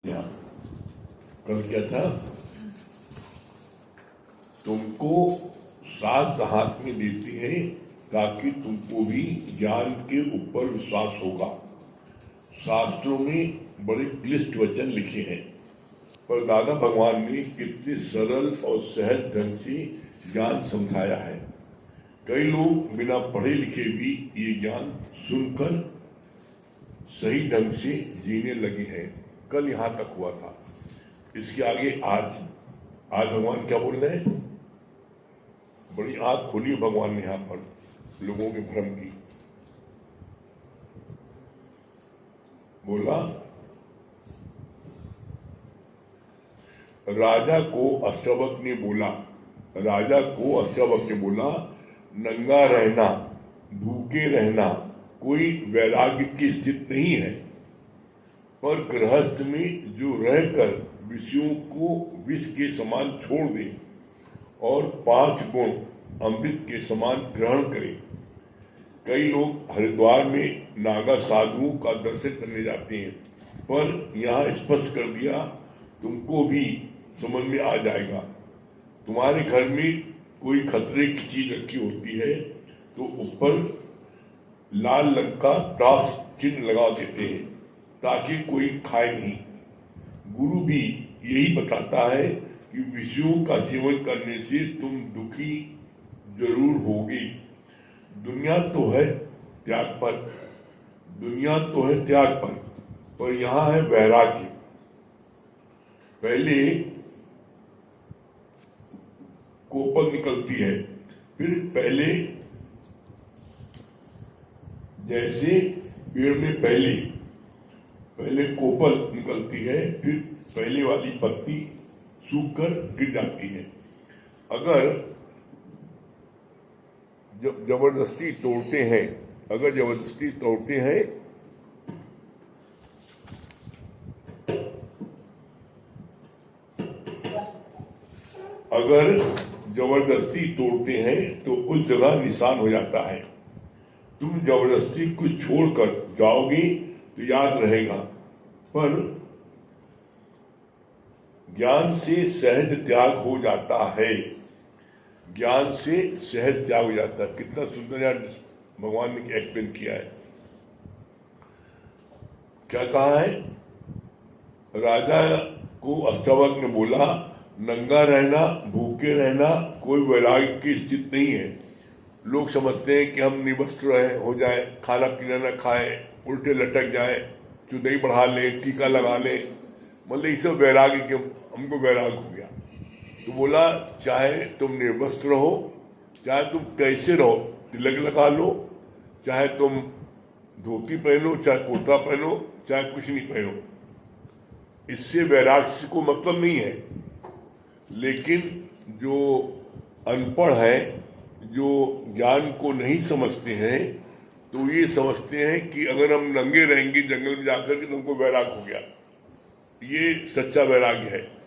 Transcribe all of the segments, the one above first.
क्या कल क्या था? तुमको शास्त्र हाथ में देते हैं ताकि तुमको भी ज्ञान के ऊपर विश्वास होगा। शास्त्रों में बड़े क्लिष्ट वचन लिखे हैं, पर दादा भगवान ने कितने सरल और सहज ढंग से ज्ञान समझाया है। कई लोग बिना पढ़े लिखे भी ये ज्ञान सुनकर सही ढंग से जीने लगे हैं। कल यहाँ तक हुआ था। इसके आगे आज भगवान क्या बोल रहे हैं? बड़ी आंख खोली भगवान ने यहाँ पर लोगों के भ्रम की। बोला, राजा को अष्टावक्र ने बोला, नंगा रहना, भूखे रहना कोई वैराग्य की स्थिति नहीं है, पर गृहस्थ में जो रहकर विषयों को विष के समान छोड़ दे और 5 गुण अमृत के समान ग्रहण करे। कई लोग हरिद्वार में नागा साधुओं का दर्शन करने जाते हैं, पर यहाँ स्पष्ट कर दिया, तुमको भी समझ में आ जाएगा। तुम्हारे घर में कोई खतरे की चीज रखी होती है तो ऊपर लाल रंग का क्रॉस चिन्ह लगा देते हैं ताकि कोई खाए नहीं। गुरु भी यही बताता है कि विषयों का सेवन करने से तुम दुखी जरूर होगे। दुनिया तो है त्याग पर यहाँ है वैराग्य। पहले कोपल निकलती है, फिर जैसे पेड़ में पहले कोपल निकलती है, फिर पहले वाली पत्ती सूखकर गिर जाती है। अगर जबरदस्ती तोड़ते हैं तो उस जगह निशान हो जाता है। तुम जबरदस्ती कुछ छोड़कर जाओगे तो याद रहेगा, पर ज्ञान से सहज त्याग हो जाता है। कितना सुंदर यार भगवान ने एक्सप्लेन किया है। क्या कहा है? राजा को अष्टावक्र ने बोला, नंगा रहना, भूखे रहना कोई वैराग्य की स्थिति नहीं है। लोग समझते हैं कि हम निवस्त्र हो जाए, खाना पीना न खाएं, उल्टे लटक जाए, चुदई बढ़ा ले, टीका लगा ले, मतलब ये सब वैराग्य के हमको वैराग्य हो गया। तो बोला, चाहे तुम निर्वस्त्र हो, चाहे तुम कैसे रहो, तिलक लगा लो, चाहे तुम धोती पहनो, चाहे कुर्ता पहनो, चाहे कुछ नहीं पहनो, इससे वैराग्य को मतलब नहीं है। लेकिन जो अनपढ़ है, जो ज्ञान को नहीं समझते हैं, तो ये समझते हैं कि अगर हम नंगे रहेंगे जंगल में जाकर के तो हमको वैराग्य हो गया। ये सच्चा वैराग्य है।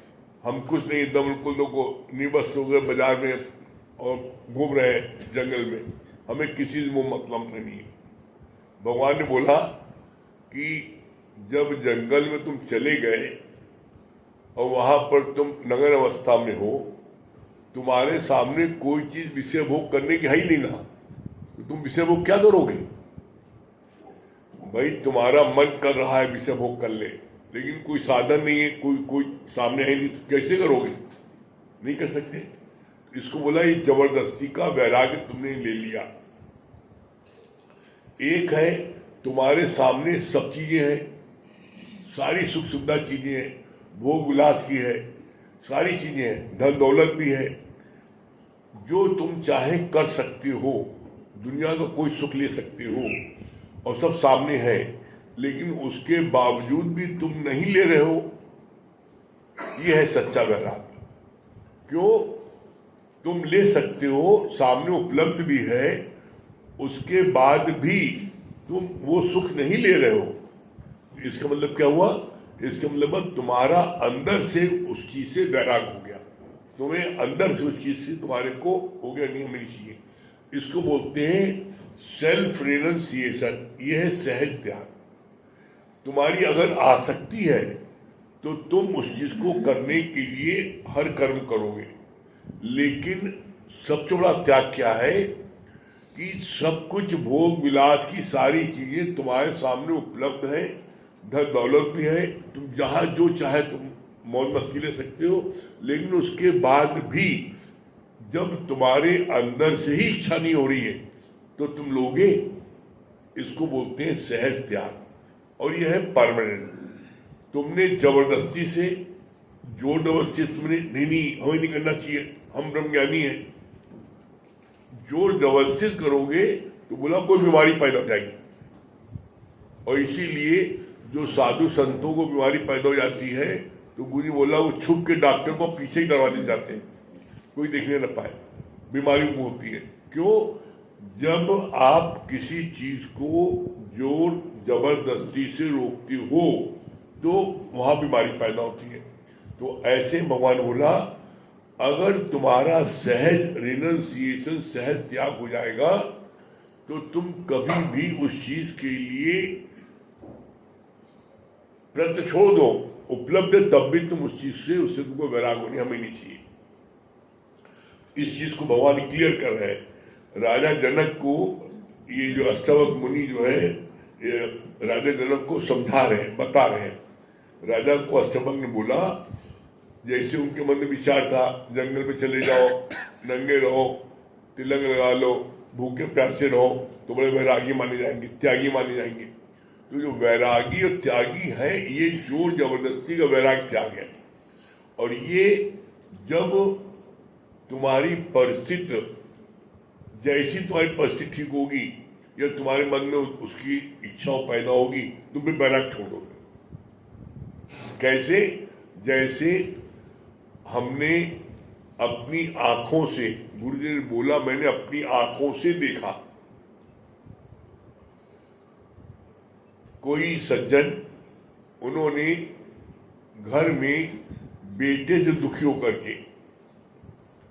हम कुछ नहीं, एकदम बिल्कुल को निवस्त हो गए बाजार में और घूम रहे हैं जंगल में, हमें किसी से वो मतलब नहीं है। भगवान ने बोला कि जब जंगल में तुम चले गए और वहां पर तुम नगर अवस्था में हो, तुम्हारे सामने कोई चीज विषय भोग करने की है ही नहीं ना, तो तुम विषय भोग क्या करोगे? भाई तुम्हारा मन कर रहा है विषय भोग कर ले, लेकिन कोई साधन नहीं है, कोई सामने है नहीं, तो कैसे करोगे? नहीं कर सकते। इसको बोला ये जबरदस्ती का वैराग्य तुमने ले लिया। एक है तुम्हारे सामने सब चीजें हैं, सारी सुख सुविधा चीजें हैं, भोग विलास की है, सारी चीजें हैं, धन दौलत भी है, जो तुम चाहे कर सकते हो, दुनिया का कोई सुख ले सकते हो और सब सामने है, लेकिन उसके बावजूद भी तुम नहीं ले रहे हो। यह है सच्चा वैराग्य। क्यों? तुम ले सकते हो, सामने उपलब्ध भी है, उसके बाद भी तुम वो सुख नहीं ले रहे हो। इसका मतलब क्या हुआ? इसका मतलब तुम्हारा अंदर से उस चीज से वैराग हो गया, तुम्हें अंदर से उस चीज से तुम्हारे को हो गया, नहीं मिली चाहिए। इसको बोलते हैं सेल्फ रिनंसिएशन। ये है सहज त्याग। तुम्हारी अगर आसक्ति है तो तुम उस चीज को करने के लिए हर कर्म करोगे। लेकिन सबसे बड़ा त्याग क्या है कि सब कुछ भोग विलास की सारी चीजें तुम्हारे सामने उपलब्ध है, धन दौलत भी है, तुम जहां जो चाहे तुम मौज मस्ती ले सकते हो। लेकिन उसके बाद भी जब तुम्हारे अंदर से ही इच्छा नहीं हो रही है तो तुम लोगे। इसको बोलते हैं सहज त्याग, और यह है परमानेंट। तुमने जबरदस्ती से जोर जबरदस्ती तुमने नहीं हमें नहीं करना चाहिए, हम ब्रह्मज्ञानी हैं, जोर जबरदस्ती करोगे तो बोला कोई बीमारी पैदा हो जाएगी। और इसीलिए जो साधु संतों को बीमारी पैदा हो जाती है तो गुरु जी बोला वो छुप के डॉक्टर को पीछे ही करवा दे जाते हैं, कोई देखने न पाए, बीमारी होती है। क्यों? जब आप किसी चीज को जोर जबरदस्ती से रोकते हो तो वहां बीमारी पैदा होती है। तो ऐसे भगवान बोला अगर तुम्हारा सहज रिनंसिएशन, सहज त्याग हो जाएगा तो तुम कभी भी उस चीज के लिए प्रतिशोध हो उपलब्ध, तब भी तुम उस चीज से, उससे तुमको वैराग होनी हमें नहीं चाहिए। इस चीज को भगवान क्लियर कर रहे हैं। राजा जनक को ये जो अष्टावक्र मुनि जो है राजा जनक को समझा रहे हैं, बता रहे हैं। राजा को अष्टावक्र ने बोला, जैसे उनके मन में विचार था जंगल में चले जाओ, नंगे रहो, तिलक लगा लो, भूखे प्यासे रहो तो बड़े वैरागी माने जाएंगे, त्यागी माने जाएंगे। तो जो वैरागी और त्यागी है ये जोर जबरदस्ती का वैराग त्याग है। और ये जब तुम्हारी परिस्थिति, जैसी तुम्हारी परिस्थिति ठीक होगी या तुम्हारे मन में उसकी इच्छा पैदा होगी तुम भी वैराग छोड़ दोगे। कैसे? जैसे हमने अपनी आंखों से, गुरु जी ने बोला मैंने अपनी आंखों से देखा, कोई सज्जन उन्होंने घर में बेटे से दुखी होकर के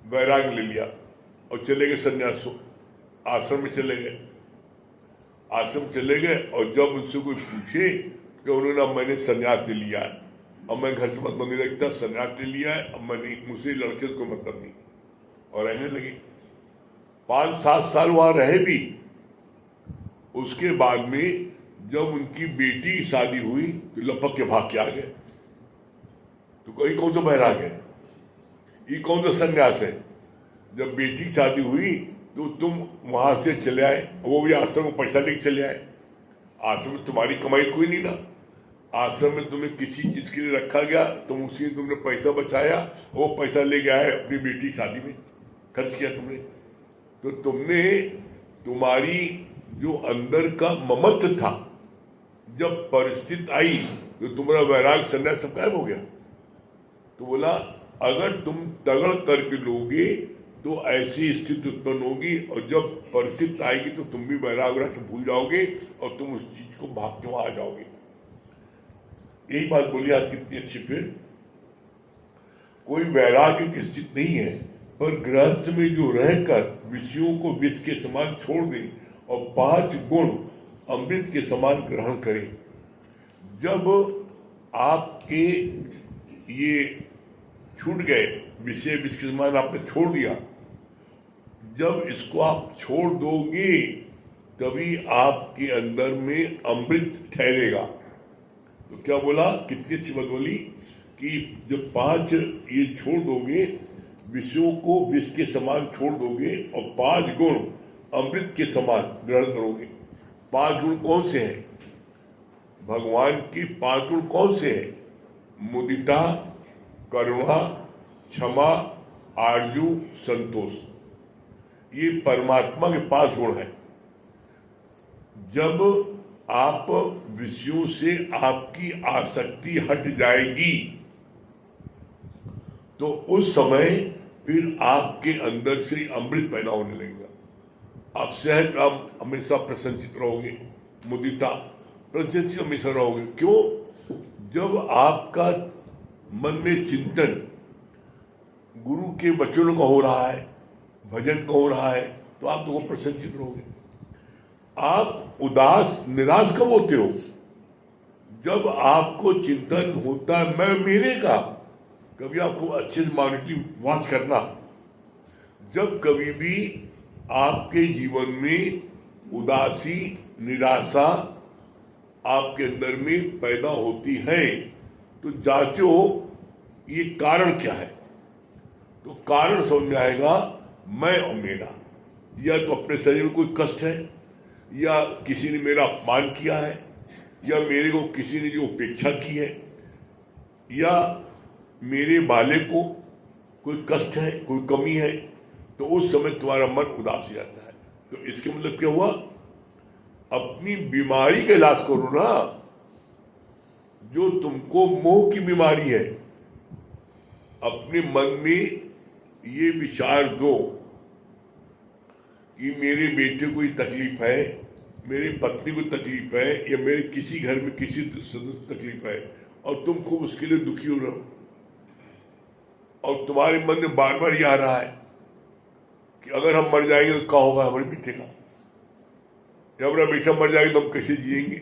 वैराग ले लिया और चले गए संन्यास आश्रम में चले गए। आश्रम चले गए और जब उनसे कोई पूछे कि उन्होंने अब मैंने संन्यास ले लिया है, अब मैं घर से मतलब नहीं रखता, संन्यास ले लिया है, अब मैं नहीं, मुझसे लड़के को मतलब नहीं, और रहने लगे। 5-7 साल वहां रहे भी। उसके बाद में जब उनकी बेटी की शादी हुई तो लपक के भाग के आ गए। तो कोई कौन सा वैराग है, ये कौन सा संन्यास है? जब बेटी की शादी हुई तो तुम वहां से चले आए, वो भी आश्रम में पैसा लेके चले आए। आश्रम में तुम्हारी कमाई कोई नहीं ना, आश्रम में तुम्हें किसी चीज के लिए रखा गया, तुम उसी में तुमने पैसा बचाया, वो पैसा ले गया है अपनी बेटी की शादी में खर्च किया तुमने। तो तुमने, तुम्हारी जो अंदर का ममत्व था, जब परिस्थिति आई तो तुम्हारा वैराग संन्यास सब गायब हो गया। तो बोला अगर तुम तगड़ करके लोगे तो ऐसी स्थिति उत्पन्न होगी, और जब परिस्थिति आएगी तो तुम भी वैराग से भूल जाओगे और तुम उस चीज को भाग के वहां आ जाओगे। यही बात बोली आज कितनी अच्छी। फिर कोई वैराग्य की स्थिति नहीं है, पर गृहस्थ में जो रहकर विषयों को विष के समान छोड़ दे और 5 गुण अमृत के समान ग्रहण करें। जब आपके ये छूट गए, विषय विष के समान आपने छोड़ दिया, जब इसको आप छोड़ दोगे तभी आपके अंदर में अमृत ठहरेगा। तो क्या बोला, कितनी अच्छी बात बोली कि जब 5 ये छोड़ दोगे, विषयों को विष के समान छोड़ दोगे और 5 गुण अमृत के समान ग्रहण करोगे। 5 गुण कौन से हैं? भगवान की 5 गुण कौन से हैं? मुदिता, करुणा, क्षमा, आर्जू, संतोष। ये परमात्मा के 5 गुण हैं। जब आप विषयों से आपकी आसक्ति हट जाएगी तो उस समय फिर आपके अंदर से अमृत पैदा होने लगेगा। आप सहज, आप हमेशा प्रसन्नचित रहोगे, मुदिता, प्रसन्नचित हमेशा रहोगे। क्यों? जब आपका मन में चिंतन गुरु के वचनों का हो रहा है, भजन का हो रहा है, तो आप तो प्रसन्नचित रहोगे। आप उदास निराश कब होते हो? जब आपको चिंतन होता है मैं मेरे का, कभी आपको अच्छे से मॉनिटरिंग वॉच करना, जब कभी भी आपके जीवन में उदासी निराशा आपके अंदर में पैदा होती है तो जांचो ये कारण क्या है। तो कारण समझ में आएगा मैं और मेरा, या तो अपने शरीर में कोई कष्ट है, या किसी ने मेरा अपमान किया है, या मेरे को किसी ने जो उपेक्षा की है, या मेरे वाले को कोई कष्ट है, कोई कमी है, तो उस समय तुम्हारा मन उदास हो जाता है। तो इसके मतलब क्या हुआ, अपनी बीमारी का इलाज करो ना। जो तुमको मोह की बीमारी है, अपने मन में ये विचार दो कि मेरे बेटे को ये तकलीफ है, मेरी पत्नी को तकलीफ है, या मेरे किसी घर में किसी सदस्य तकलीफ है, और तुम खूब उसके लिए दुखी हो रहे हो, और तुम्हारे मन में बार बार ये आ रहा है कि अगर हम मर जाएंगे तो क्या होगा हमारे बेटे का, या हमारा बेटा मर जाएगा तो हम कैसे जिएंगे।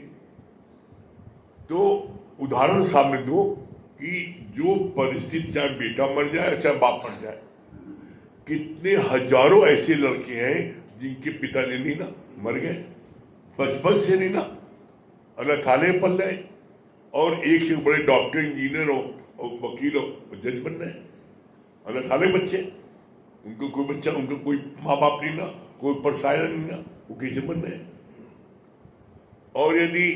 तो उदाहरण सामने दो कि जो परिस्थिति, चाहे बेटा मर जाए चाहे बाप मर जाए, कितने हजारों ऐसे लड़के हैं जिनके पिताजी नहीं ना मर गए, बचपन से नहीं ना अनाथालय में पल रहे, और एक से बड़े डॉक्टर इंजीनियर और वकील और जज बन रहे, अनाथालय बच्चे, उनको कोई बच्चा, उनको कोई माँ बाप नहीं ना, कोई परसाया नहीं ना, वो कैसे बन रहे। और यदि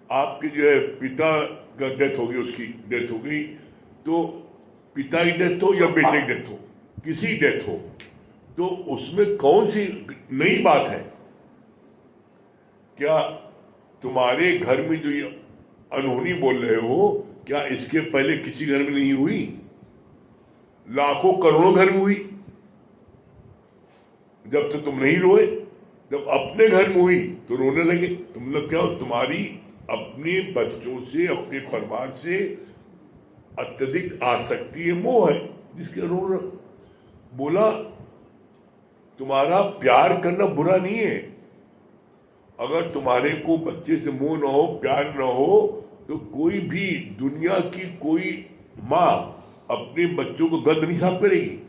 आपके जो है पिता का डेथ हो गई, उसकी डेथ हो गई, तो पिता की डेथ हो या बेटे की डेथ हो, किसी डेथ हो, तो उसमें कौन सी नई बात है। क्या तुम्हारे घर में जो ये अनहोनी बोल रहे हो, क्या इसके पहले किसी घर में नहीं हुई? लाखों करोड़ों घर में हुई। जब तो तुम नहीं रोए, जब अपने घर में हुई तो रोने लगे। तुम लोग क्या हो, तुम्हारी अपने बच्चों से, अपने परिवार से अत्यधिक आसक्ति है, मोह है, जिसके रो रहे। बोला तुम्हारा प्यार करना बुरा नहीं है, अगर तुम्हारे को बच्चे से मोह ना हो, प्यार ना हो, तो कोई भी दुनिया की कोई माँ अपने बच्चों को गंद नहीं साफ करेगी।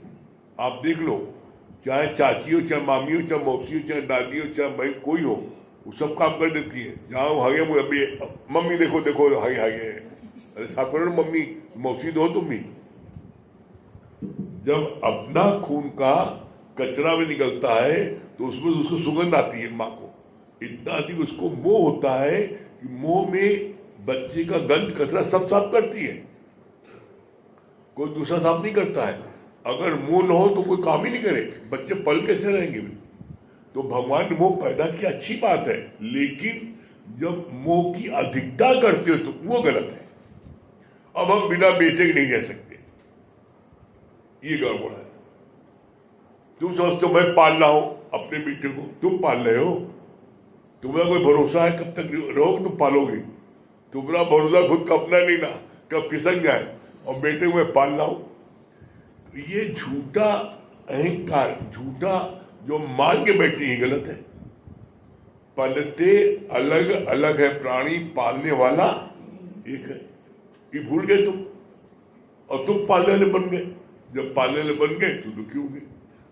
आप देख लो, चाहे चाची हो, चाहे मामी हो, चाहे मौसी हो, चाहे दादी हो, चाहे भाई कोई हो, वो सब काम कर देती है। जहाँ वो हगे अभी मम्मी देखो देखो हगे हगे, अरे साफ करो मम्मी, मौसी दो तुम भी। जब अपना खून का कचरा में निकलता है तो उसमें उसको सुगंध आती है माँ को, इतना अधिक उसको मोह होता है कि मोह में बच्चे का गंद कचरा सब साफ करती है, कोई दूसरा साफ नहीं करता है। अगर मोह न हो तो कोई काम ही नहीं करे, बच्चे पल कैसे रहेंगे भी। तो भगवान ने मोह पैदा किया, अच्छी बात है, लेकिन जब मोह की अधिकता करते हो तो वो गलत है। अब हम बिना बेटे के नहीं रह सकते, ये गड़बड़ है। तुम समझते हो मैं पाल रहा हूं अपने बेटे को, तुम पाल रहे हो, तुम्हारा कोई भरोसा है कब तक रहोगे तुम पालोगे? तुम्हारा भरोसा खुद का अपना नहीं ना, कब खिसक जाए, और बेटे को मैं पाल रहा हूं। ये झूठा अहंकार, झूठा जो मान के बैठे ही गलत है। पलते अलग अलग है प्राणी, पालने वाला एक है। ये भूल गए तुम, और तुम पालने वाले बन गए। जब पालने वाले बन गए तो दुखी हो गए।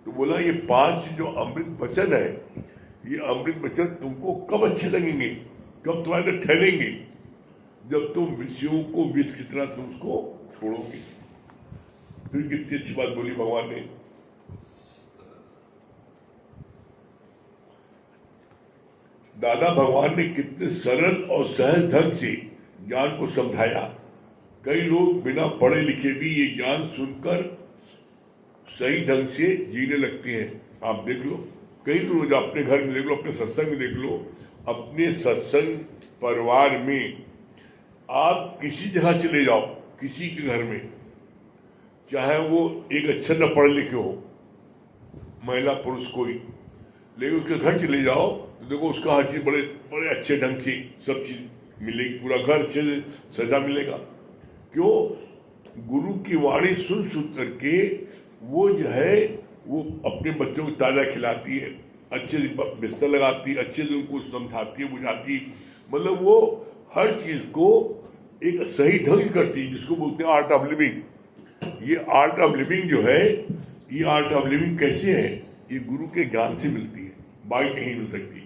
तो बोला ये 5 जो अमृत वचन है, ये अमृत वचन तुमको कब अच्छे लगेंगे, कब तुम्हारे अंदर ठहरेंगे? जब तुम विषयों को विष की तरह तुम उसको छोड़ोगे। फिर कितनी अच्छी बात बोली भगवान ने, दादा भगवान ने कितने सरल और सहज ढंग से ज्ञान को समझाया। कई लोग बिना पढ़े लिखे भी ये ज्ञान सुनकर सही ढंग से जीने लगते हैं। आप देख लो, कई रोज अपने घर में देख लो, अपने सत्संग में देख लो, अपने सत्संग परिवार में आप किसी जगह चले जाओ, किसी के घर में, चाहे वो एक अक्षर न पढ़े लिखे हो, महिला पुरुष कोई, लेकिन उसके घर चले जाओ तो देखो उसका हर चीज बड़े बड़े अच्छे ढंग से सब चीज मिलेगी, पूरा घर अच्छे से सजा मिलेगा। क्यों? गुरु की वाणी सुन सुन करके वो जो है वो अपने बच्चों को ताज़ा खिलाती है, अच्छे से बिस्तर लगाती है, अच्छे से उनको समझाती है, बुझाती है, मतलब वो हर चीज को एक सही ढंग से करती है, जिसको बोलते हैं आर्ट ऑफ लिविंग। ये आर्ट ऑफ लिविंग जो है, ये आर्ट ऑफ लिविंग कैसे है? ये गुरु के ज्ञान से मिलती है, बाकी कहीं नहीं मिल सकती।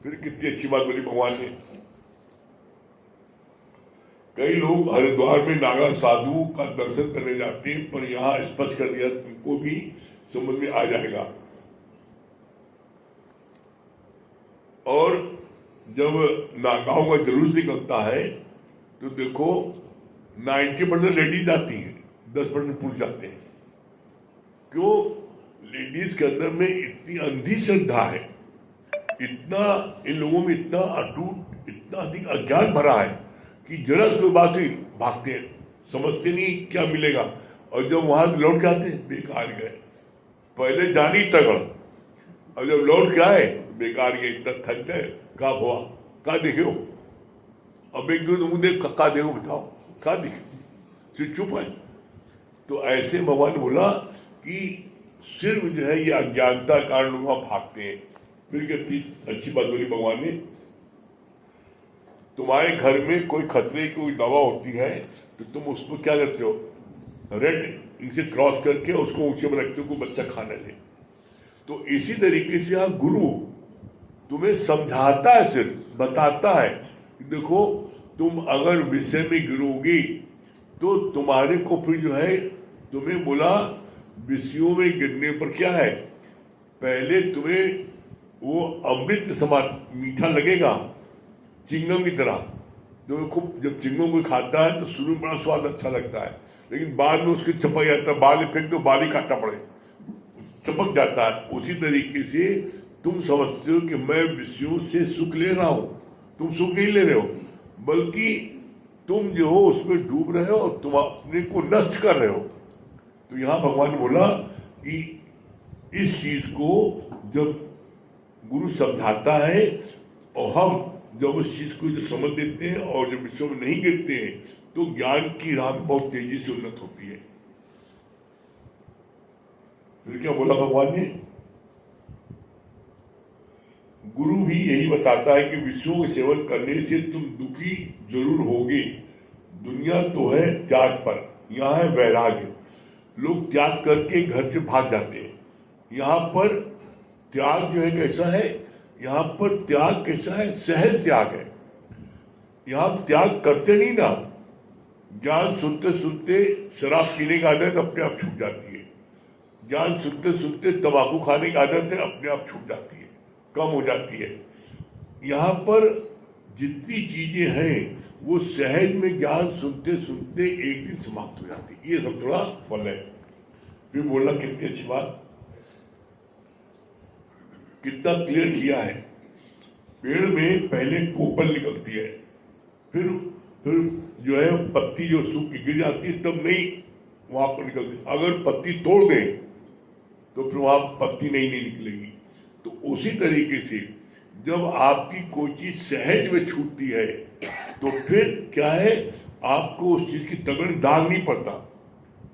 फिर कितनी अच्छी बात बोली भगवान ने। कई लोग हरिद्वार में नागा साधु का दर्शन करने जाते हैं, पर यहां स्पष्ट कर दिया तुमको भी समझ में आ जाएगा। और जब नागाओं का जुलूस निकलता है तो देखो 90% लेडीज आती हैं, 10% पुरुष जाते हैं। क्यों? लेडीज के अंदर में इतनी अंधी श्रद्धा है, इतना इन लोगों में इतना अटूट, इतना अधिक अज्ञान भरा है कि जरा कोई बात ही भागते हैं, समझते नहीं क्या मिलेगा। और जब वहां लौट के आते हैं, बेकार गए। पहले जानी तगड़, और जब लौट के आए बेकार गए, इतना थक गए, का हुआ, का देखे हो? अब एक दूसरे मुंह देख, का देखो, बताओ का देखे, चुप है। तो ऐसे भगवान बोला कि सिर्फ जो है ये अज्ञानता कारण लोग वहां भागते हैं। फिर कितनी अच्छी बात बोली भगवान ने। तुम्हारे घर में कोई खतरे की कोई दवा होती है तो तुम उसको क्या करते हो? रेड इनसे क्रॉस करके उसको ऊंचे में रखते हो, कोई बच्चा खाने ले। तो इसी तरीके से आप गुरु तुम्हें समझाता है, सिर्फ बताता है कि देखो तुम अगर विषय में गिरोगी तो तुम्हारे को फिर जो है, तुम्हें बोला विषयों में गिरने पर क्या है, पहले तुम्हें वो अमृत समान मीठा लगेगा, चिंगम की तरह। जो खूब जब चिंगम कोई खाता है तो शुरू में बड़ा स्वाद अच्छा लगता है, लेकिन बाद में उसकी चपक जाता है, बाल फेंक दो, बाल ही काटना पड़े, चपक जाता है। उसी तरीके से तुम समझते हो कि मैं विषयों से सुख ले रहा हूं, तुम सुख नहीं ले रहे हो, बल्कि तुम जो हो उसमें डूब रहे हो और तुम अपने को नष्ट कर रहे हो। तो यहां भगवान बोला कि इस चीज को जब गुरु समझाता है और हम जब उस चीज को जो समझ देते हैं और जब विषयों में नहीं गिरते हैं तो ज्ञान की राह बहुत तेजी से उन्नत होती है। फिर क्या बोला भगवान ने? गुरु भी यही बताता है कि विषयों के सेवन करने से तुम दुखी जरूर होगे। दुनिया तो है त्याग पर, यहाँ है वैराग्य। लोग त्याग करके घर से भाग जाते हैं। यहाँ पर त्याग जो है कैसा है, यहाँ पर त्याग कैसा है, सहज त्याग है। यहाँ त्याग करते नहीं ना, ज्ञान सुनते सुनते शराब पीने की आदत अपने आप छूट जाती है, ज्ञान सुनते सुनते तंबाकू खाने की आदत है अपने आप छूट जाती है, कम हो जाती है। यहाँ पर जितनी चीजें हैं वो सहज में ज्ञान सुनते सुनते एक दिन समाप्त हो जाती है। ये सब थोड़ा फल है। फिर बोलना कितनी अच्छी बात, कितना क्लियर किया है। पेड़ में पहले कोपल निकलती है, फिर जो है पत्ती जो सूख के गिर जाती है तब नहीं वहां पर निकलती। अगर पत्ती तोड़ दें तो फिर वहां पत्ती नहीं निकलेगी। तो उसी तरीके से जब आपकी कोई चीज सहज में छूटती है तो फिर क्या है, आपको उस चीज की तगड़ दाग नहीं पड़ता।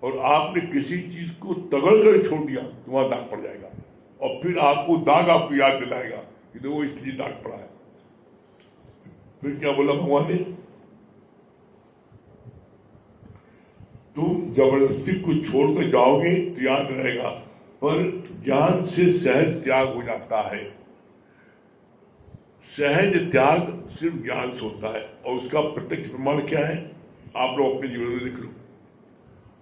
और आपने किसी चीज को तगड़ कर छोड़ दिया तो वहां दाग पड़ जाएगा, और फिर आपको दाग आपको याद दिलाएगा कि देखो इसलिए दाग पड़ा है। फिर क्या बोला भगवान ने? तुम जबरदस्ती कुछ छोड़कर जाओगे तो याद रहेगा, पर ज्ञान से सहज त्याग हो जाता है। सहज त्याग सिर्फ ज्ञान से होता है, और उसका प्रत्यक्ष प्रमाण क्या है? आप लोग अपने जीवन में देख लो,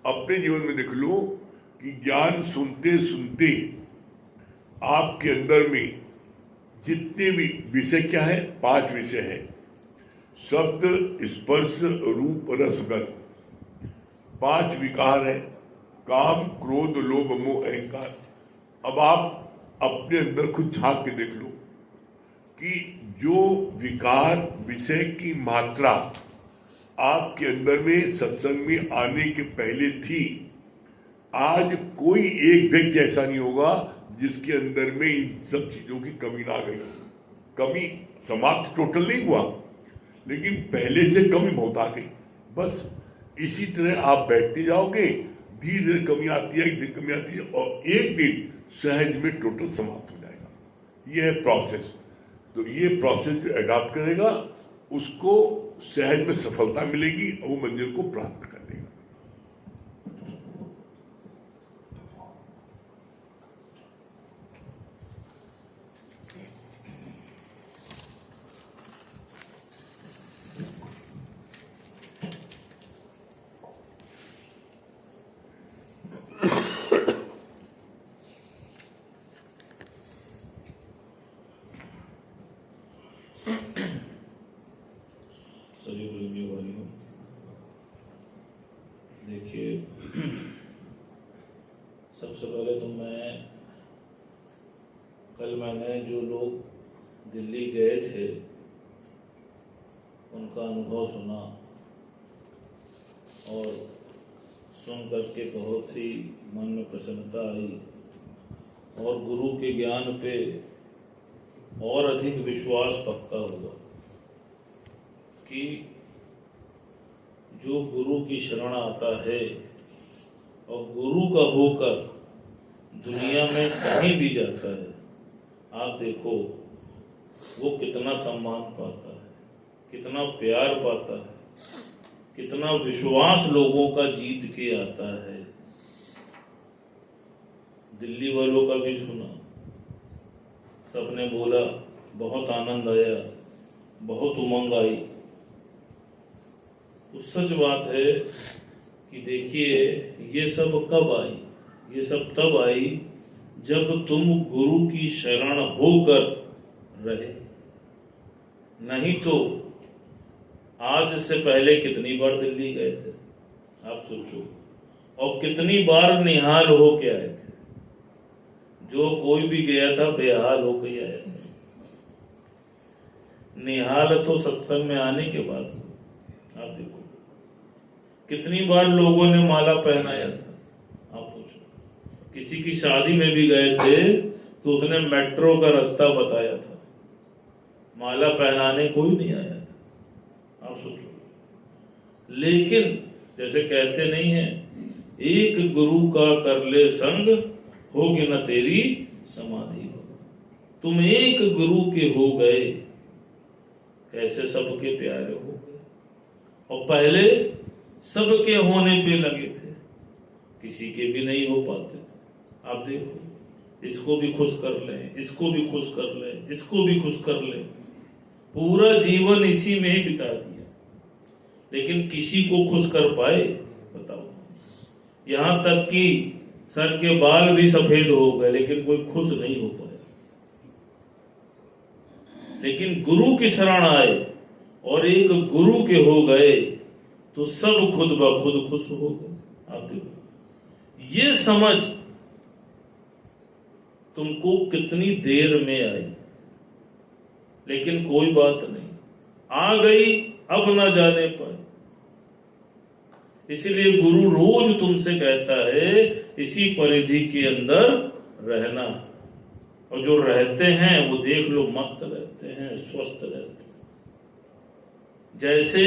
अपने जीवन में देख लो कि ज्ञान सुनते सुनते आपके अंदर में जितने भी विषय क्या है, 5 विषय है, शब्द स्पर्श रूप रस गंध, 5 विकार है, काम क्रोध लोभ मोह अहंकार। अब आप अपने अंदर खुद झांक के देख लो कि जो विकार विषय की मात्रा आपके अंदर में सत्संग में आने के पहले थी, आज कोई एक व्यक्ति ऐसा नहीं होगा जिसके अंदर में इन सब चीजों की कमी ना गई। कमी समाप्त टोटल नहीं हुआ, लेकिन पहले से कमी बहुत आ गई। बस इसी तरह आप बैठते जाओगे, धीरे धीरे कमी आती है, एक दिन कमी आती है, और एक दिन सहज में टोटल समाप्त हो जाएगा। यह है प्रोसेस। तो ये प्रोसेस जो अडॉप्ट करेगा उसको सहज में सफलता मिलेगी और वो मंजिल को प्राप्त कर लेगा। सभी बुजुर्गों वालियों, देखिए, सबसे पहले तो मैंने जो लोग दिल्ली गए थे उनका अनुभव सुना और सुन करके बहुत ही मन में प्रसन्नता आई और गुरु के ज्ञान पे और अधिक विश्वास पक्का हुआ कि जो गुरु की शरण आता है और गुरु का होकर दुनिया में कहीं भी जाता है, आप देखो वो कितना सम्मान पाता है, कितना प्यार पाता है, कितना विश्वास लोगों का जीत के आता है। दिल्ली वालों का भी सुना, सबने बोला बहुत आनंद आया, बहुत उमंग आई। तो सच बात है कि देखिए, ये सब कब आई? ये सब तब आई जब तुम गुरु की शरण होकर रहे। नहीं तो आज से पहले कितनी बार दिल्ली गए थे आप सोचो, और कितनी बार निहाल हो के आए थे। जो कोई भी गया था बेहाल हो के आया था। निहाल तो सत्संग में आने के बाद आप देखो कितनी बार लोगों ने माला पहनाया था। आप पूछो, किसी की शादी में भी गए थे तो उसने मेट्रो का रास्ता बताया था, माला पहनाने कोई नहीं आया था। आप सोचो, लेकिन जैसे कहते नहीं है, एक गुरु का कर ले संग होगी न तेरी समाधि। तुम एक गुरु के हो गए, कैसे सबके प्यारे हो गए। और पहले सबके होने पे लगे थे, किसी के भी नहीं हो पाते थे। आप देखो, इसको भी खुश कर लें, इसको भी खुश कर लें, इसको भी खुश कर लें, पूरा जीवन इसी में ही बिता दिया, लेकिन किसी को खुश कर पाए? बताओ। यहां तक कि सर के बाल भी सफेद हो गए, लेकिन कोई खुश नहीं हो पाया। लेकिन गुरु की शरण आए और एक गुरु के हो गए तो सब खुद ब खुद खुश हो गए। आप देखो, ये समझ तुमको कितनी देर में आई, लेकिन कोई बात नहीं, आ गई, अब ना जाने पाए। इसलिए गुरु रोज तुमसे कहता है इसी परिधि के अंदर रहना। और जो रहते हैं वो देख लो मस्त रहते हैं, स्वस्थ रहते हैं। जैसे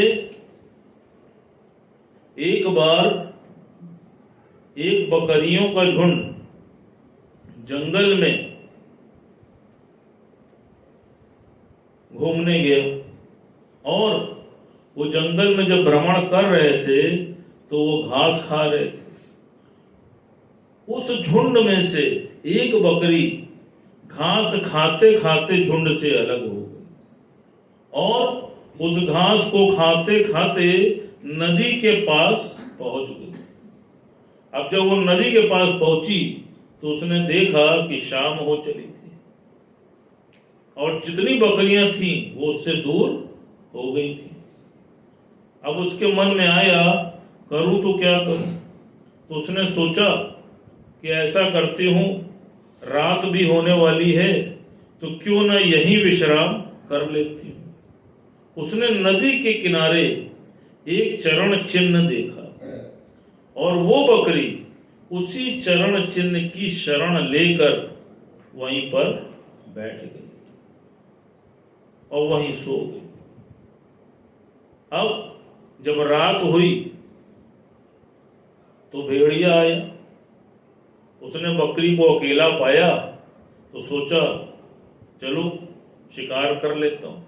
एक बार एक बकरियों का झुंड जंगल में घूमने गया और वो जंगल में जब भ्रमण कर रहे थे तो वो घास खा रहे थे। उस झुंड में से एक बकरी घास खाते खाते झुंड से अलग हो गई और उस घास को खाते खाते नदी के पास पहुंच गई। अब जब वो नदी के पास पहुंची तो उसने देखा कि शाम हो चली थी और जितनी बकरियां थीं वो उससे दूर हो गई थी। अब उसके मन में आया, करूं तो क्या करूं? तो उसने सोचा कि ऐसा करती हूं, रात भी होने वाली है तो क्यों ना यहीं विश्राम कर लेती हूं। उसने नदी के किनारे एक चरण चिन्ह देखा और वो बकरी उसी चरण चिन्ह की शरण लेकर वहीं पर बैठ गई और वहीं सो गई। अब जब रात हुई तो भेड़िया आया, उसने बकरी को अकेला पाया तो सोचा चलो शिकार कर लेता हूं।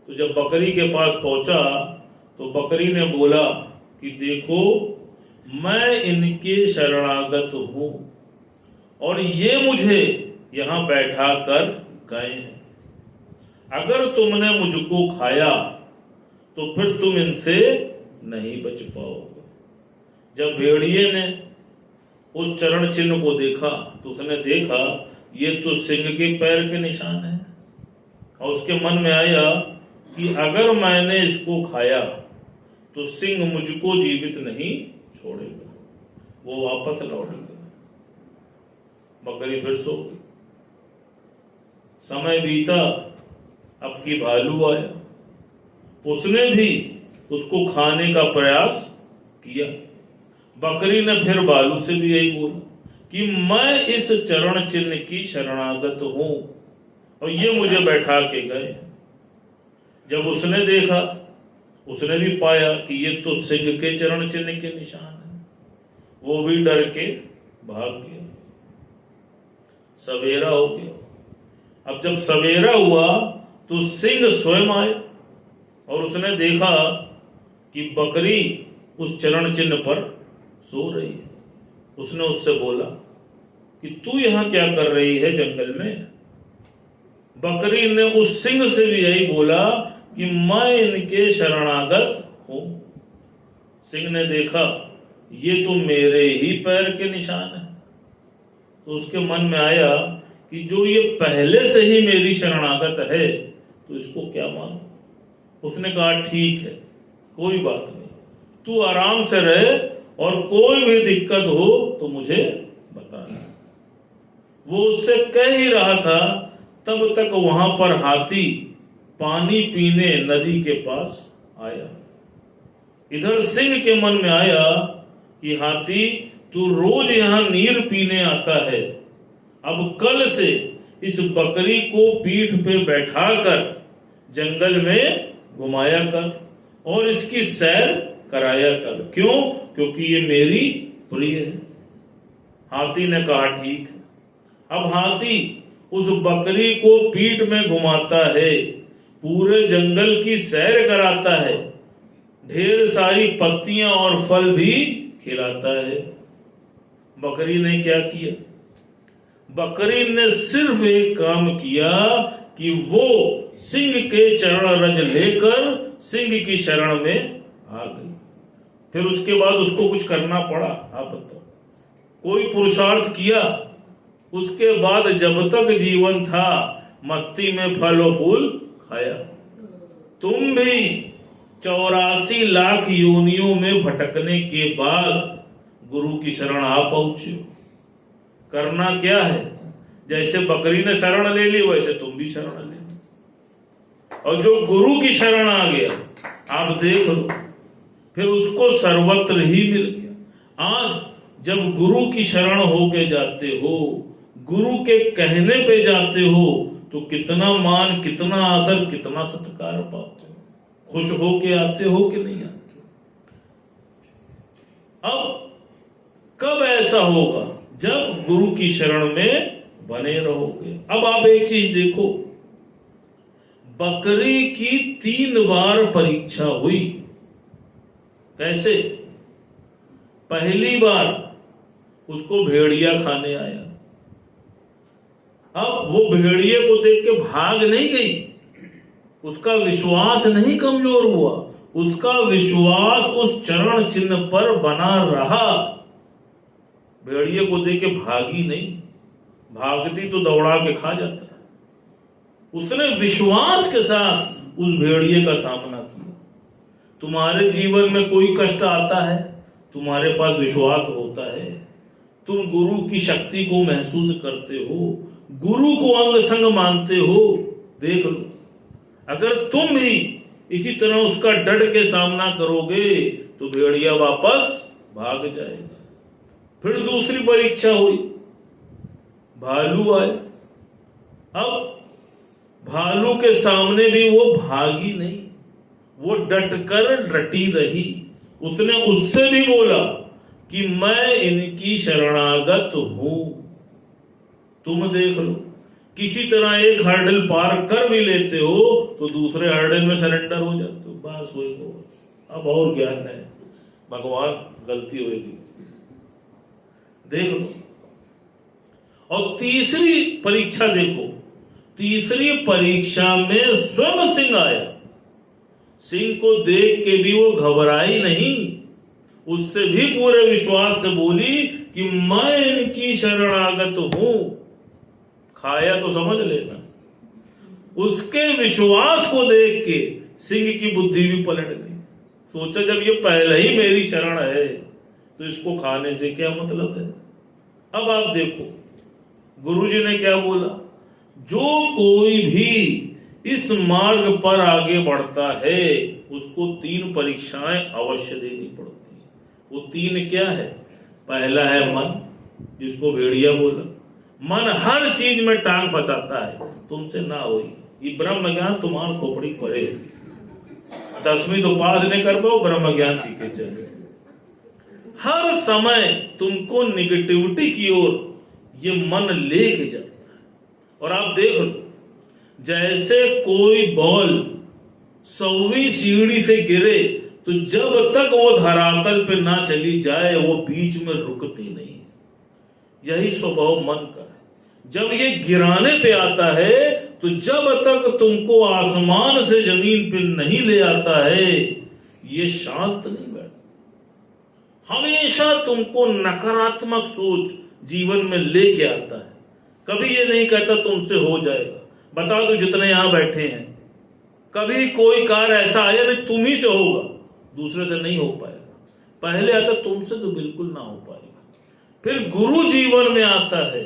तो जब बकरी के पास पहुंचा तो बकरी ने बोला कि देखो, मैं इनके शरणागत हूं और ये मुझे यहां बैठा कर गए हैं। अगर तुमने मुझको खाया तो फिर तुम इनसे नहीं बच पाओगे। जब भेड़िए ने उस चरण चिन्ह को देखा तो उसने देखा ये तो सिंह के पैर के निशान है, और उसके मन में आया कि अगर मैंने इसको खाया तो सिंह मुझको जीवित नहीं छोड़ेगा। वो वापस लौट गया। बकरी फिर सो गई। समय बीता, अब की भालू आया। उसने भी उसको खाने का प्रयास किया। बकरी ने फिर भालू से भी यही बोला कि मैं इस चरण चिन्ह की शरणागत हूं और ये मुझे बैठा के गए। जब उसने देखा, उसने भी पाया कि ये तो सिंह के चरण चिन्ह के निशान है। वो भी डर के भाग गया। सवेरा हो गया। अब जब सवेरा हुआ तो सिंह स्वयं आया और उसने देखा कि बकरी उस चरण चिन्ह पर सो रही है। उसने उससे बोला कि तू यहां क्या कर रही है जंगल में? बकरी ने उस सिंह से भी यही बोला कि मैं इनके शरणागत हूं। सिंह ने देखा ये तो मेरे ही पैर के निशान है। तो उसके मन में आया कि जो ये पहले से ही मेरी शरणागत है तो इसको क्या मानूं। उसने कहा ठीक है, कोई बात नहीं, तू आराम से रहे और कोई भी दिक्कत हो तो मुझे बताना। वो उससे कह ही रहा था तब तक वहां पर हाथी पानी पीने नदी के पास आया। इधर सिंह के मन में आया कि हाथी, तू रोज यहां नीर पीने आता है, अब कल से इस बकरी को पीठ पे बैठाकर जंगल में घुमाया कर और इसकी सैर कराया कर। क्यों? क्योंकि ये मेरी प्रिय है। हाथी ने कहा ठीक है। अब हाथी उस बकरी को पीठ में घुमाता है, पूरे जंगल की सैर कराता है, ढेर सारी पत्तियां और फल भी खिलाता है। बकरी ने क्या किया? बकरी ने सिर्फ एक काम किया कि वो सिंह के चरण रज लेकर सिंह की शरण में आ गई। फिर उसके बाद उसको कुछ करना पड़ा? आप बताओ, कोई पुरुषार्थ किया? उसके बाद जब तक जीवन था मस्ती में फल और फूल खाया। तुम भी 84 लाख योनियों में भटकने के बाद गुरु की शरण आ पहुंचे। करना क्या है? जैसे बकरी ने शरण ले ली वैसे तुम भी शरण ले लो। और जो गुरु की शरण आ गया, आप देख लो, फिर उसको सर्वत्र ही मिल गया। आज जब गुरु की शरण होके जाते हो, गुरु के कहने पे जाते हो, तो कितना मान, कितना आदर, कितना सत्कार पाते हो। खुश होके आते हो कि नहीं आते हो? अब कब ऐसा होगा? जब गुरु की शरण में बने रहोगे। अब आप एक चीज देखो, बकरी की 3 बार परीक्षा हुई। कैसे? पहली बार उसको भेड़िया खाने आया। अब वो भेड़िए को देख के भाग नहीं गई, उसका विश्वास नहीं कमजोर हुआ, उसका विश्वास उस चरण चिन्ह पर बना रहा। भेड़िए को देख के भागी नहीं, भागती तो दौड़ा के खा जाता। उसने विश्वास के साथ उस भेड़िए का सामना किया। तुम्हारे जीवन में कोई कष्ट आता है, तुम्हारे पास विश्वास होता है, तुम गुरु की शक्ति को महसूस करते हो, गुरु को अंग संग मानते हो। देख लो, अगर तुम भी इसी तरह उसका डट के सामना करोगे तो भेड़िया वापस भाग जाएगा। फिर दूसरी परीक्षा हुई, भालू आए। अब भालू के सामने भी वो भागी नहीं, वो डटकर डटी रही। उसने उससे भी बोला कि मैं इनकी शरणागत हूं। तुम देख लो, किसी तरह एक हर्डल पार कर भी लेते हो तो दूसरे हर्डल में सरेंडर हो जाते हो, बस वही हो। अब और ज्ञान है, भगवान गलती होगी देख लो। और तीसरी परीक्षा देखो, तीसरी परीक्षा में स्वयं सिंह आया। सिंह को देख के भी वो घबराई नहीं, उससे भी पूरे विश्वास से बोली कि मैं इनकी शरणागत हूं। खाया तो समझ लेना। उसके विश्वास को देख के सिंह की बुद्धि भी पलट गई। सोचा जब ये पहले ही मेरी शरण है तो इसको खाने से क्या मतलब है। अब आप देखो गुरुजी ने क्या बोला, जो कोई भी इस मार्ग पर आगे बढ़ता है उसको 3 परीक्षाएं अवश्य देनी पड़ती है। वो 3 क्या है? पहला है मन, जिसको भेड़िया बोला। मन हर चीज में टांग फंसाता है, तुमसे ना होई। ये ब्रह्म ज्ञान तुम्हारा खोपड़ी पड़े, 10वीं तो पास नहीं कर पाओ, ब्रह्म ज्ञान सीखे चले। हर समय तुमको निगेटिविटी की ओर ये मन लेके जाता है। और आप देख लो, जैसे कोई बॉल 100वीं सीढ़ी से गिरे तो जब तक वो धरातल पे ना चली जाए वो बीच में रुकती नहीं। यही स्वभाव मन का है। जब ये गिराने पे आता है तो जब तक तुमको आसमान से जमीन पे नहीं ले आता है ये शांत नहीं बैठता। हमेशा तुमको नकारात्मक सोच जीवन में लेके आता है। कभी ये नहीं कहता तुमसे हो जाएगा। बता दो जितने यहां बैठे हैं, कभी कोई कार्य ऐसा आया नहीं तुम ही से होगा, दूसरे से नहीं हो पाएगा। पहले आता तुमसे तो बिल्कुल ना हो पाएगा। फिर गुरु जीवन में आता है,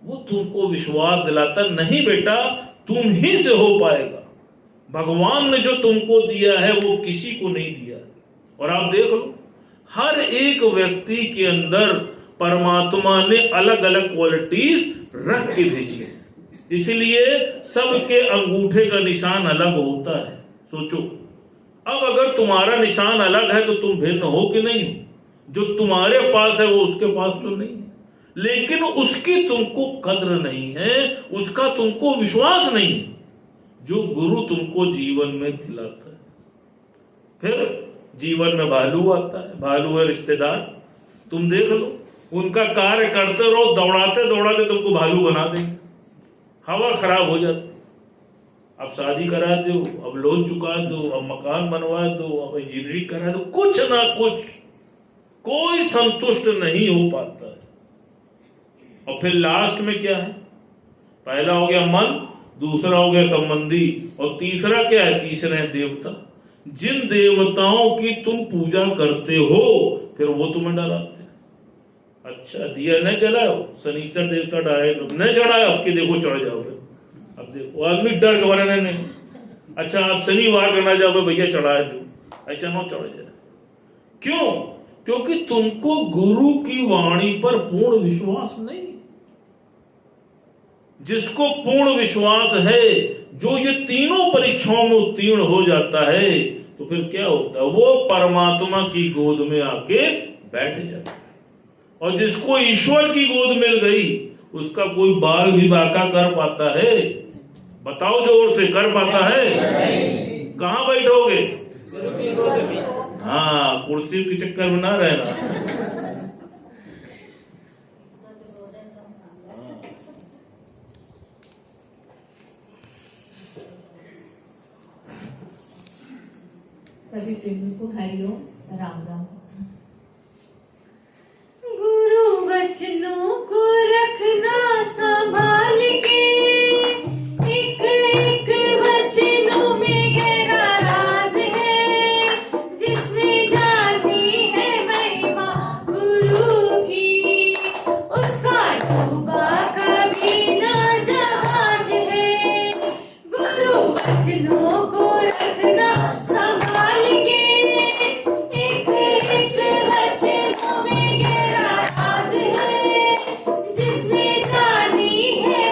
वो तुमको विश्वास दिलाता नहीं बेटा तुम ही से हो पाएगा। भगवान ने जो तुमको दिया है वो किसी को नहीं दिया। और आप देख लो, हर एक व्यक्ति के अंदर परमात्मा ने अलग अलग क्वालिटीज रख के भेजी है, इसलिए सबके अंगूठे का निशान अलग होता है। सोचो, अब अगर तुम्हारा निशान अलग है तो तुम भिन्न हो कि नहीं हो? जो तुम्हारे पास है वो उसके पास तो नहीं है, लेकिन उसकी तुमको कद्र नहीं है, उसका तुमको विश्वास नहीं है, जो गुरु तुमको जीवन में दिलाता है। फिर जीवन में भालू आता है, भालू है रिश्तेदार। तुम देख लो, उनका कार्य करते रहो, दौड़ाते दौड़ाते तुमको भालू बना देंगे। हवा खराब हो जाती, अब शादी करा दो, अब लोन चुका दो, अब मकान बनवा दो, अब इंजीनियरिंग करा दो, कुछ ना कुछ कोई संतुष्ट नहीं हो पाता है। और फिर लास्ट में क्या है? पहला हो गया मन, दूसरा हो गया संबंधी, और तीसरा क्या है? तीसरा है देवता। जिन देवताओं की तुम पूजा करते हो फिर वो तुम्हें डराते हैं। अच्छा दिया न जलाओ, शनिचर देवता डायरेक्ट न चढ़ाओ, अब कि देखो चढ़ जाओगे। अब देखो आदमी डर के बारे नहीं। अच्छा आप शनिवार करना जाओगे, भैया चढ़ा दो, ऐसा ना चढ़ जाए। क्यों? क्योंकि तुमको गुरु की वाणी पर पूर्ण विश्वास नहीं। जिसको पूर्ण विश्वास है, जो ये तीनों परीक्षाओं में उत्तीर्ण हो जाता है, तो फिर क्या होता है? वो परमात्मा की गोद में आके बैठ जाता है। और जिसको ईश्वर की गोद मिल गई उसका कोई बाल भी बाका कर पाता है? बताओ जोर से, कर पाता है? कहां बैठोगे? हाँ, कुर्सी के चक्कर में ना रहना। सभी प्रेमियों को हरिओम राम राम। गुरु वचनों को रखना संभाल के, एक एक वचनों में गहरा राज है। जिसने जानी है महिमा गुरु की, उसका डूबा कभी ना जहाज है। गुरु वचनों को रखना संभाल के, एक एक वचनों में गहरा राज है। जिसने जानी है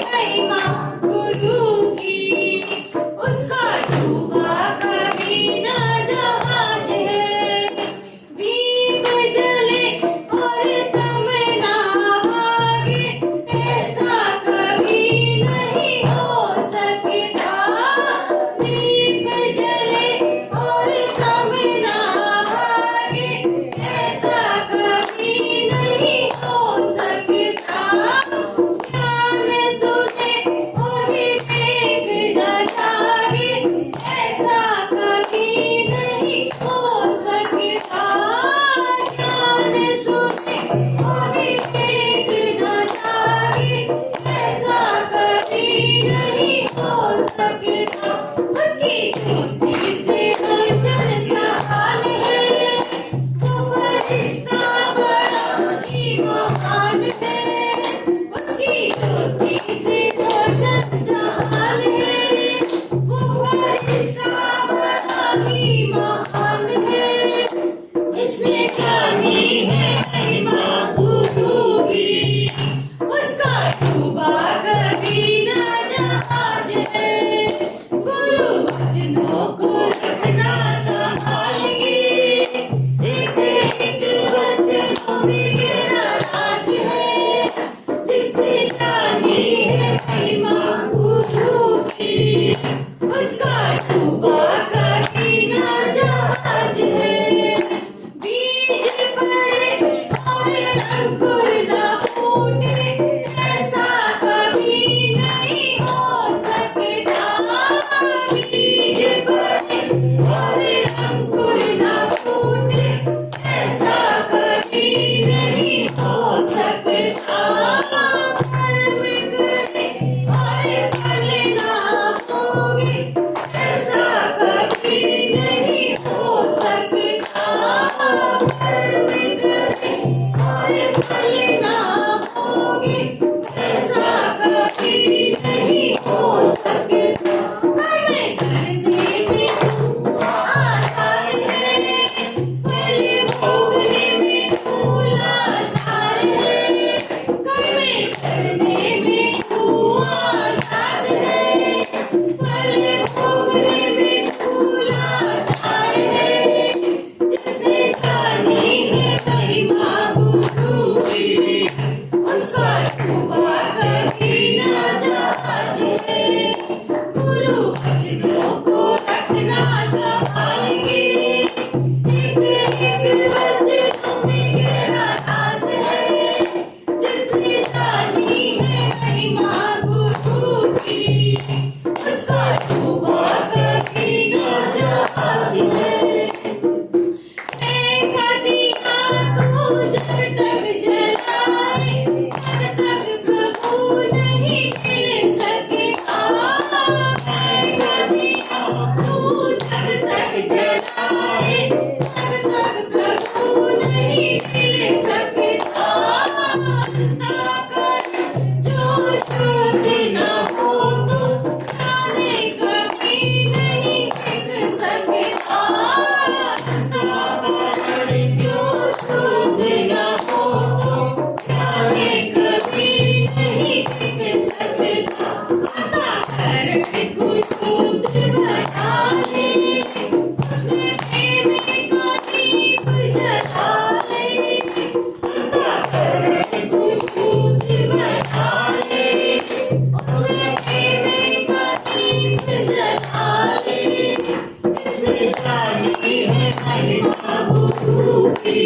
महिमा गुरु की,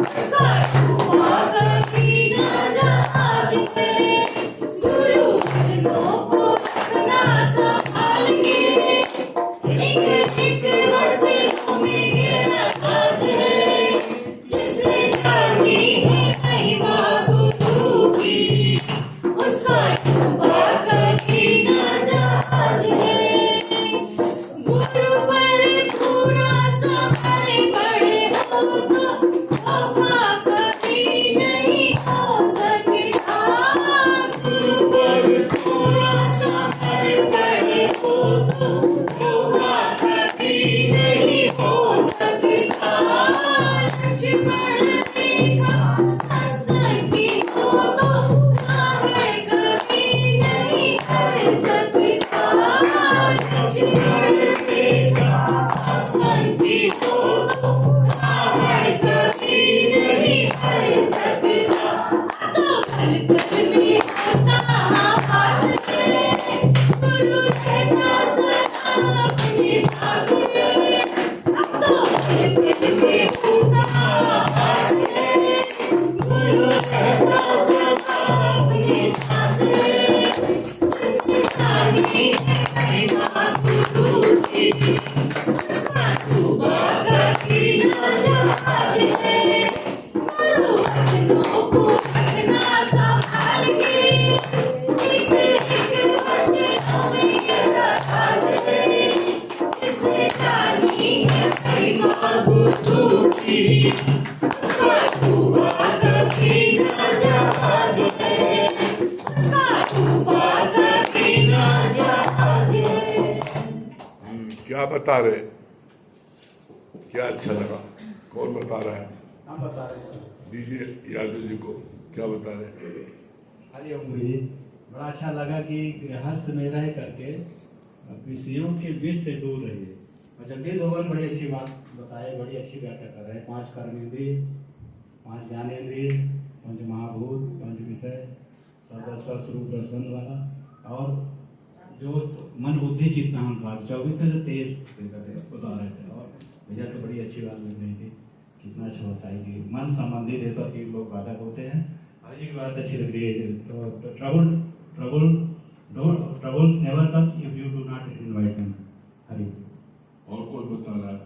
उसका हुआ कभी न जहाज है। गुरु वचनों को रखना संभाल के, एक एक वचनों में गहरा राज है। जिसने जानी है महिमा गुरु की, उसका हुआ कभी न जहाज है। गुरु पर पूरा समय पड़े हो तो धोखा कभी नहीं हो सकता। गुरु पर पूरा समय पड़े हो तो धोखा कभी नहीं हो सकता। लक्ष्मण रेखा सत्संगी हो तो रावण कभी नहीं कर सकता। लक्ष्मण रेखा सत्संगी हो तो रावण कभी नहीं कर सकता। तो घर घर में होता आभास है, गुरु रहता सदा अपने साथ है। अब तो घर घर में होता आभास है, गुरु रहता सदा अपने साथ है। जिसने जानी है महिमा गुरु की, उसका डूबा कभी न जहाज है। गुरु वचनों को रखना संभाल के, एक एक वचनों में गहरा राज है। जिसने जानी है महिमा गुरु की, उसका डूबा कभी न जहाज है। उसका डूबा कभी न जहाज है। क्या बता रहे? क्या अच्छा लगा? कौन बता रहा है? हम बता रहे हैं। दीजिए यादव जी को, क्या बता रहे हैं? हरिओम गुरु जी, बड़ा अच्छा लगा कि गृहस्थ में रह करके विषयों के विष से दूर रहिए। और जगदीश भगवान बड़ी अच्छी बात बताए, बड़ी अच्छी व्याख्या कर रहे हैं। 5 कर्मेंद्रिय, 5 ज्ञानेंद्रिय, 5 महाभूत, 5 विषय, सदस्व स्वरूप रसबंध वाला, और जो मन बुद्धि चित्त अहंकार 24 से 23 बता रहे थे। और भैया तो बड़ी अच्छी बात लग रही थी, कितना अच्छा बताया कि मन संबंधित है तो 3 लोग बाधक होते हैं। आज की बात अच्छी लग रही है। तो troubles never come if you do not invite them. Hari और कौन बता रहा है?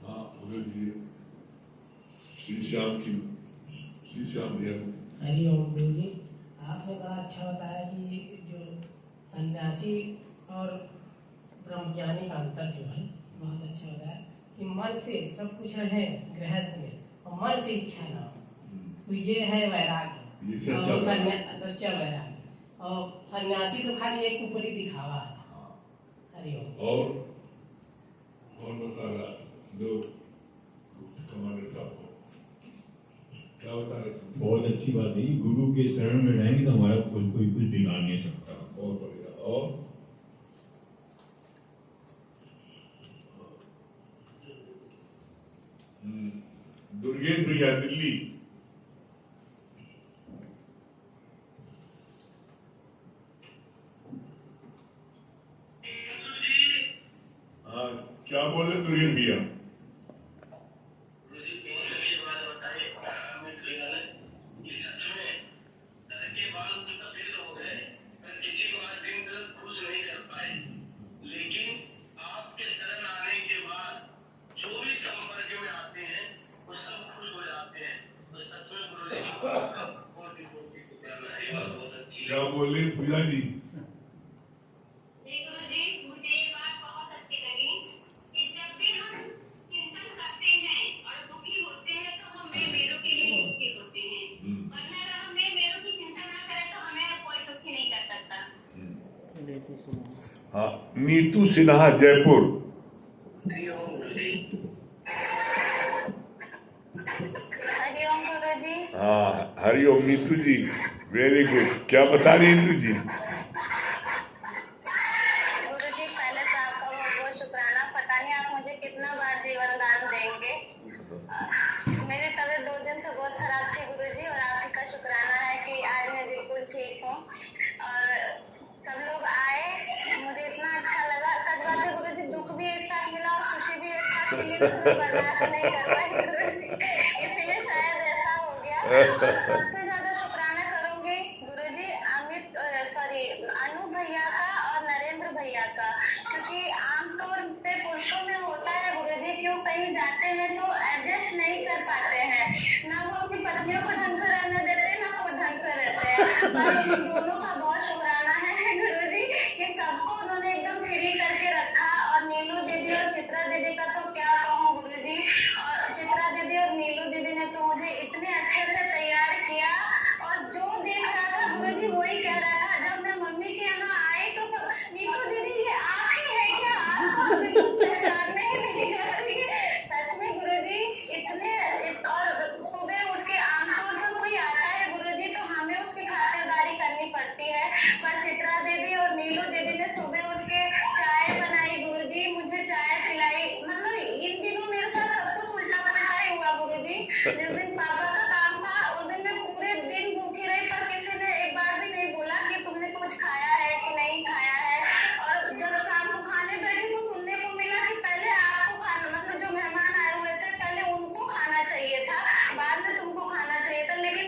हाँ, उधर जी श्री श्याम भैया को। हरिओम गुरु जी, आपने बड़ा अच्छा बताया कि जो सन्यासी और ब्रह्मज्ञानी का अंतर जो है बहुत अच्छा बताया कि मन से सब कुछ रहे गृहस्थ में और मन से इच्छा ना हो, तो ये है वैराग्य। ये सच्चा और वैराग्य। सच्चा वैराग्य। और सन्यासी तो खाली एक ऊपरी दिखावा है। हरिओम। और कौन बता रहा? दो कमांडर साहब को क्या बता रहे थे? बहुत अच्छी बात है, गुरु के शरण में रहेंगे तो हमारा कोई कुछ बिगाड़ नहीं सकता। बहुत बढ़िया। और दुर्गेश भैया दिल्ली, हाँ क्या बोले दुर्गेश भैया? क्या बोले पूजा जी? मुझे एक बात बहुत अच्छी लगी कि जब भी हम चिंतन करते हैं और दुखी होते हैं तो हम मेरों के लिए दुखी होते हैं, वरना अगर हम मेरों की चिंता ना करें तो हमें कोई दुखी नहीं कर सकता। हाँ, नीतू सिन्हा जयपुर। हरिओम गुरु जी। हाँ हरिओम नीतू जी, वेरी गुड। क्या बता रही नीतू जी? गुरुजी, पहले तो आपका बहुत बहुत शुक्राना। पता नहीं आप मुझे कितना बार जीवन दान देंगे। मेरी तबीयत 2 दिन से बहुत खराब थी गुरुजी, और आपका शुक्राना है कि आज मैं बिल्कुल ठीक हूँ। और सब लोग आए, मुझे इतना अच्छा लगा। सच बात है गुरुजी, दुख भी एक साथ मिला और खुशी भी एक साथ मिली इसलिए बर्दाश्त नहीं कर पाई गुरुजी, इसलिए शायद ऐसा हो गया। और सबसे ज्यादा शुक्राना करूंगी गुरुजी अनु भैया का और नरेंद्र भैया का, क्योंकि आमतौर पे पुरुषों में होता है गुरुजी कि वो कहीं जाते हैं तो एडजस्ट नहीं कर पाते हैं, ना वो अपनी पत्नियों को ढंग से रहने देते हैं, ना वो ढंग से रहते हैं। पर इन दोनों का बहुत शुक्राना है गुरुजी कि सबको उन्होंने एकदम फ्री करके रखा। और नीलू दीदी और चित्रा दीदी का तो क्या कहूँ गुरुजी, और चित्रा दीदी और नीलू दीदी ने तो मुझे इतने अच्छे से तैयार किया, और जो देख रहा था गुरुजी वही कह रहा था। जब मैं मम्मी के यहाँ आई तो नीलू दीदी ये आप ही है क्या? आप बिल्कुल पहचानने ही नहीं कर रही है। सच में गुरुजी इतने, और सुबह उठ के आमतौर पर कोई आता है गुरुजी तो हमें उसकी खातिरदारी करनी पड़ती है, पर चित्रा दीदी और नीलू दीदी ने सुबह उठ के चाय बनाई गुरुजी, मुझे चाय पिलाई। मतलब इन दिनों मेरे साथ सब कुछ उल्टा पुल्टा ही हुआ गुरुजी। जिस दिन पापा का काम था उस दिन मैं पूरे दिन भूखी रही, पर किसी ने एक बार भी नहीं बोला कि तुमने कुछ खाया है कि नहीं खाया है। और जब शाम को खाने बैठी तो सुनने को मिला कि पहले आपको खाना, मतलब जो मेहमान आए हुए थे पहले उनको खाना चाहिए था, बाद में तुमको खाना चाहिए था। लेकिन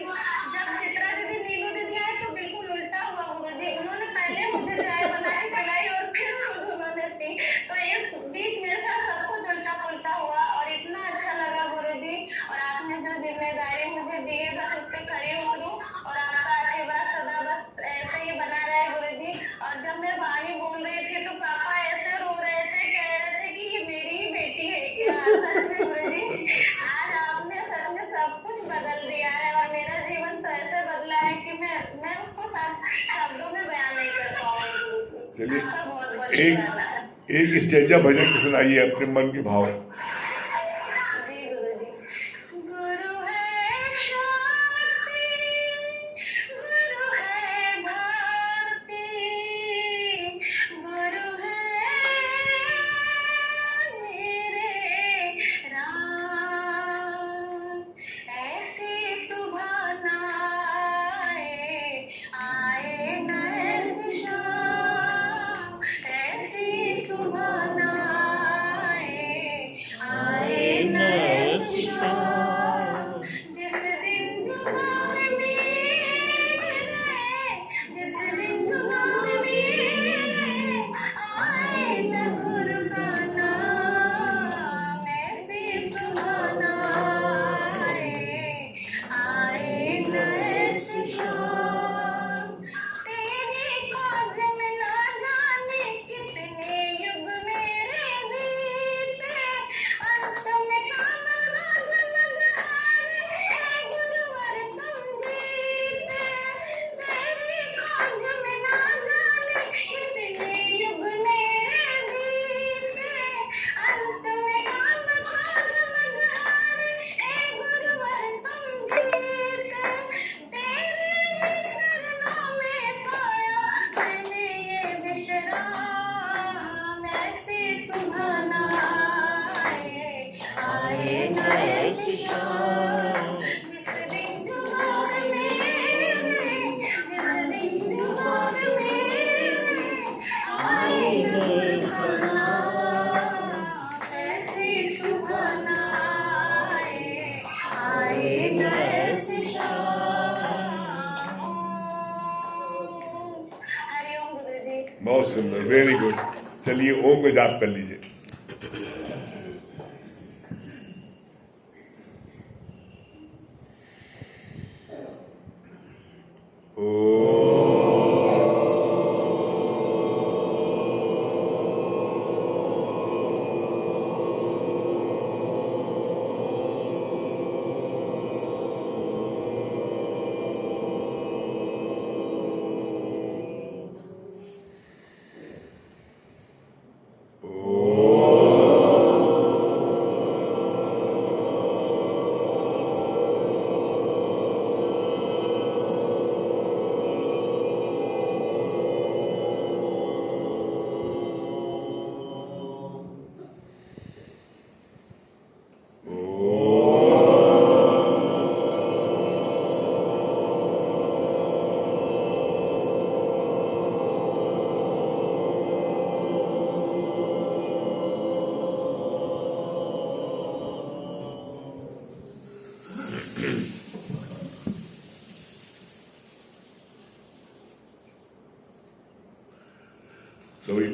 जब चित्रा दीदी नीलू दीदी आए तो बिल्कुल उल्टा हुआ गुरुजी, उन्होंने पहले मुझे चाय बना के पिलाई और फिर खुद उन्होंने पी। तो इस बीच मेरे साथ सब कुछ उल्टा पुल्टा हुआ और इतना अच्छा लगा गुरुजी। और आपने जो जिम्मेदारी मुझे दी है बस उस पर खड़ी उतरूं, और आपका आशीर्वाद सदा बस ऐसे ही बना रहे गुरुजी। और जब मैं वाणी बोल रही थी तो पापा ऐसे रो रहे थे, कह रहे थे कि ये मेरी ही बेटी है क्या? सच में गुरुजी आज आपने सच में सब कुछ बदल दिया है, और मेरा जीवन तो ऐसे बदला है कि मैं उसको शब्दों में बयान नहीं कर पाऊंगी। चलिए आपका बहुत बहुत एक शुक्राना है। एक स्टेजा भजन सुनाइए अपने मन के भाव। जी गुरुजी। गुरु है शांति, गुरु है भक्ति, गुरु है मेरे राम। ऐसी सुबह न आए न ऐसी शाम, ऐसी सुबह न आए न ऐसी शाम। जिस दिन जुबान मेरे, जिस दिन जुबान मेरे आए न गुरु का नाम, ऐसी सुबह न आए न ऐसी शाम। तेरी खोज में ना जाने कितने युग मेरे बीते, अंत में काम राज मझधारे है गुरुवर तुम जीते। तेरी खोज में ना जाने कितने युग मेरे बीते, अंत में काम राज मझधारे है गुरुवर तुम जीते। तेरे चरणों में पाया मैंने ये विश्राम, ऐसी सुबह न आए न ऐसी शाम। जिस दिन जुबान मेरे, जिस दिन जुबान मेरे आए न गुरु का नाम, ऐसी सुबह न आए न ऐसी शाम। हरिओम गुरुजी। बहुत सुंदर, वेरी गुड। चलिए ओम को जाप कर लीजिए। ओ तो